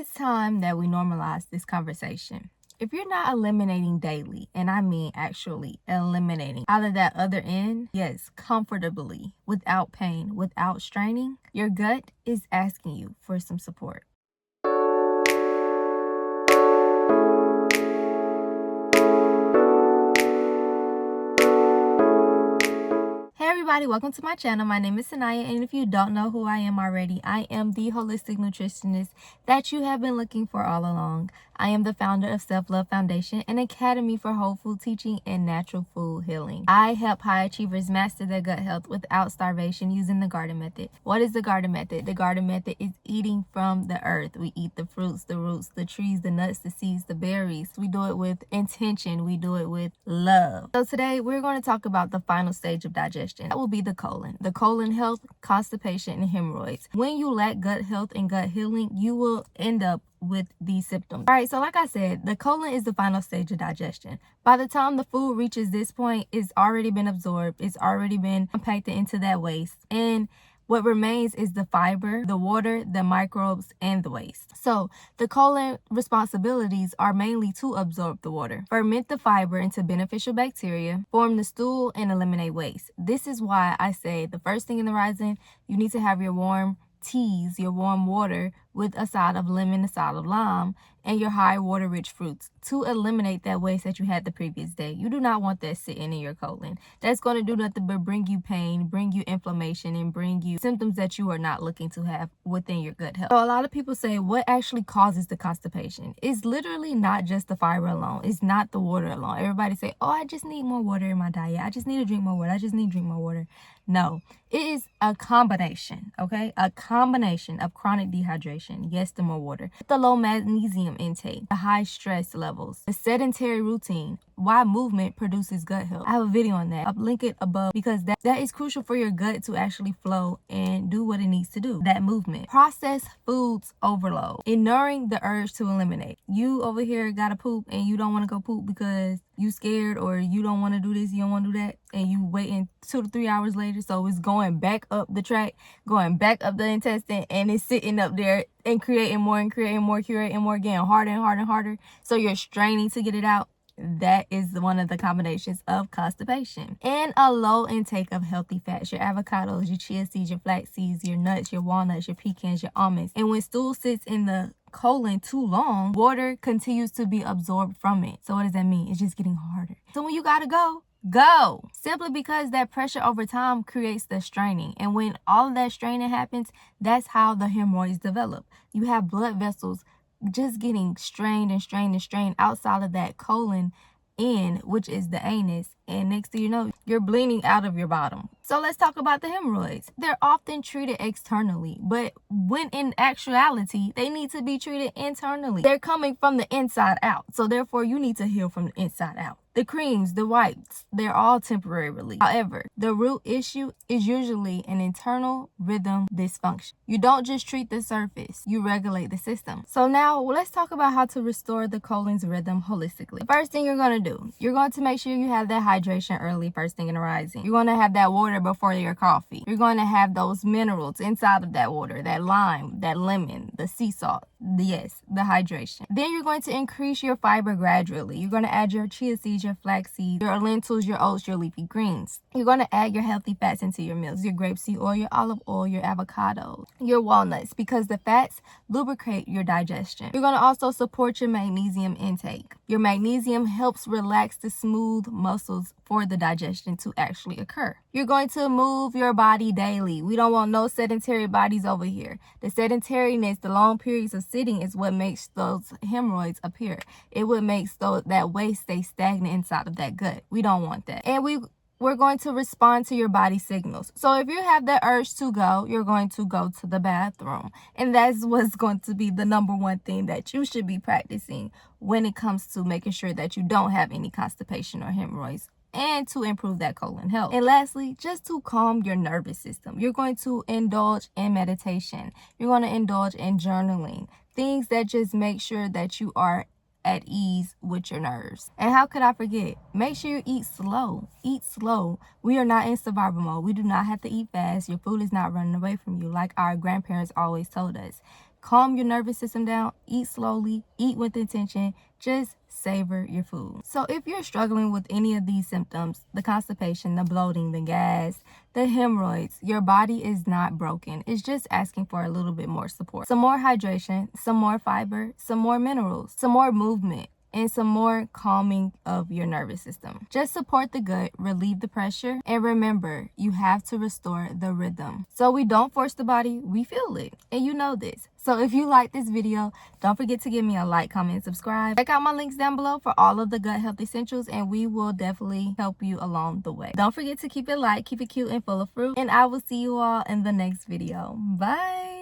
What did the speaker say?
it's time that we normalize this conversation. If you're not eliminating daily, and I mean actually eliminating out of that other end, yes, comfortably, without pain, without straining, your gut is asking you for some support. Hey everybody, welcome to my channel. My name is Sanaya, and if you don't know who I am already, I am the holistic nutritionist that you have been looking for all along. I am the founder of Self-Love Foundation, an academy for whole food teaching and natural food healing. I help high achievers master their gut health without starvation using the garden method. What is the garden method? The garden method is eating from the earth. We eat the fruits, the roots, the trees, the nuts, the seeds, the berries. We do it with intention. We do it with love. So today we're going to talk about the final stage of digestion. That will be the colon. The colon health, constipation, and hemorrhoids. When you lack gut health and gut healing, you will end up with these symptoms. All right, so like I said, the colon is the final stage of digestion. By the time the food reaches this point, it's already been absorbed. It's already been compacted into that waste. And what remains is the fiber, the water, the microbes, and the waste. So the colon responsibilities are mainly to absorb the water, ferment the fiber into beneficial bacteria, form the stool, and eliminate waste. This is why I say the first thing in the rising, you need to have your warm teas, your warm water with a side of lemon, a side of lime, and your high water rich fruits to eliminate that waste that you had the previous day. You do not want that sitting in your colon. That's going to do nothing but bring you pain, bring you inflammation, and bring you symptoms that you are not looking to have within your gut health. So a lot of people say, what actually causes the constipation? It's literally not just the fiber alone. It's not the water alone. Everybody say, oh, I just need more water in my diet. I just need to drink more water. I just need to drink more water. No, it is a combination, okay? A combination of chronic dehydration, yes, the more water, the low magnesium intake, the high stress levels, the sedentary routine, why movement produces gut health. I have a video on that. I'll link it above because that is crucial for your gut to actually flow and do what it needs to do, that movement. Processed foods overload, ignoring the urge to eliminate. You over here got to poop and you don't want to go poop because you scared or you don't want to do this, you don't want to do that, and you waiting 2 to 3 hours later, so it's going back up the track, going back up the intestine, and it's sitting up there and creating more, getting harder and harder and harder, so you're straining to get it out. That is one of the combinations of constipation. And a low intake of healthy fats, your avocados, your chia seeds, your flax seeds, your nuts, your walnuts, your pecans, your almonds. And when stool sits in the colon too long, water continues to be absorbed from it. So what does that mean? It's just getting harder. So when you gotta go simply because that pressure over time creates the straining, and when all of that straining happens, that's how the hemorrhoids develop. You have blood vessels just getting strained and strained and strained outside of that colon end, which is the anus, and next thing you know, you're bleeding out of your bottom. So let's talk about the hemorrhoids. They're often treated externally, but when in actuality, they need to be treated internally. They're coming from the inside out, so therefore you need to heal from the inside out. The creams, the wipes, they're all temporary relief. However, the root issue is usually an internal rhythm dysfunction. You don't just treat the surface, you regulate the system. So now let's talk about how to restore the colon's rhythm holistically. First thing you're going to do, you're going to make sure you have that hydration early, first thing in the rising. You're going to have that water before your coffee. You're going to have those minerals inside of that water, that lime, that lemon, the sea salt, the hydration. Then you're going to increase your fiber gradually. You're going to add your chia seeds, your flax seeds, your lentils, your oats, your leafy greens. You're going to add your healthy fats into your meals, your grapeseed oil, your olive oil, your avocados, your walnuts, because the fats lubricate your digestion. You're going to also support your magnesium intake. Your magnesium helps relax the smooth muscles for the digestion to actually occur. You're going to move your body daily. We don't want no sedentary bodies over here. The sedentariness, the long periods of sitting is what makes those hemorrhoids appear. It would make that waste stay stagnant inside of that gut. We don't want that. And we're going to respond to your body signals. So if you have that urge to go, you're going to go to the bathroom. And that's what's going to be the number one thing that you should be practicing when it comes to making sure that you don't have any constipation or hemorrhoids, and to improve that colon health. And lastly, just to calm your nervous system, you're going to indulge in meditation. You're going to indulge in journaling, things that just make sure that you are at ease with your nerves. And how could I forget? Make sure you eat slow. Eat slow. We are not in survival mode. We do not have to eat fast. Your food is not running away from you like our grandparents always told us. calm your nervous system down, eat slowly, eat with intention, just savor your food. So if you're struggling with any of these symptoms, the constipation, the bloating, the gas, the hemorrhoids, your body is not broken. It's just asking for a little bit more support. Some more hydration, some more fiber, some more minerals, some more movement, and some more calming of your nervous system. Just support the gut, relieve the pressure, and remember, you have to restore the rhythm. So we don't force the body, we feel it, and you know this. So if you like this video, don't forget to give me a like, comment, and subscribe. Check out my links down below for all of the gut health essentials, and we will definitely help you along the way. Don't forget to keep it light, keep it cute, and full of fruit, and I will see you all in the next video. Bye!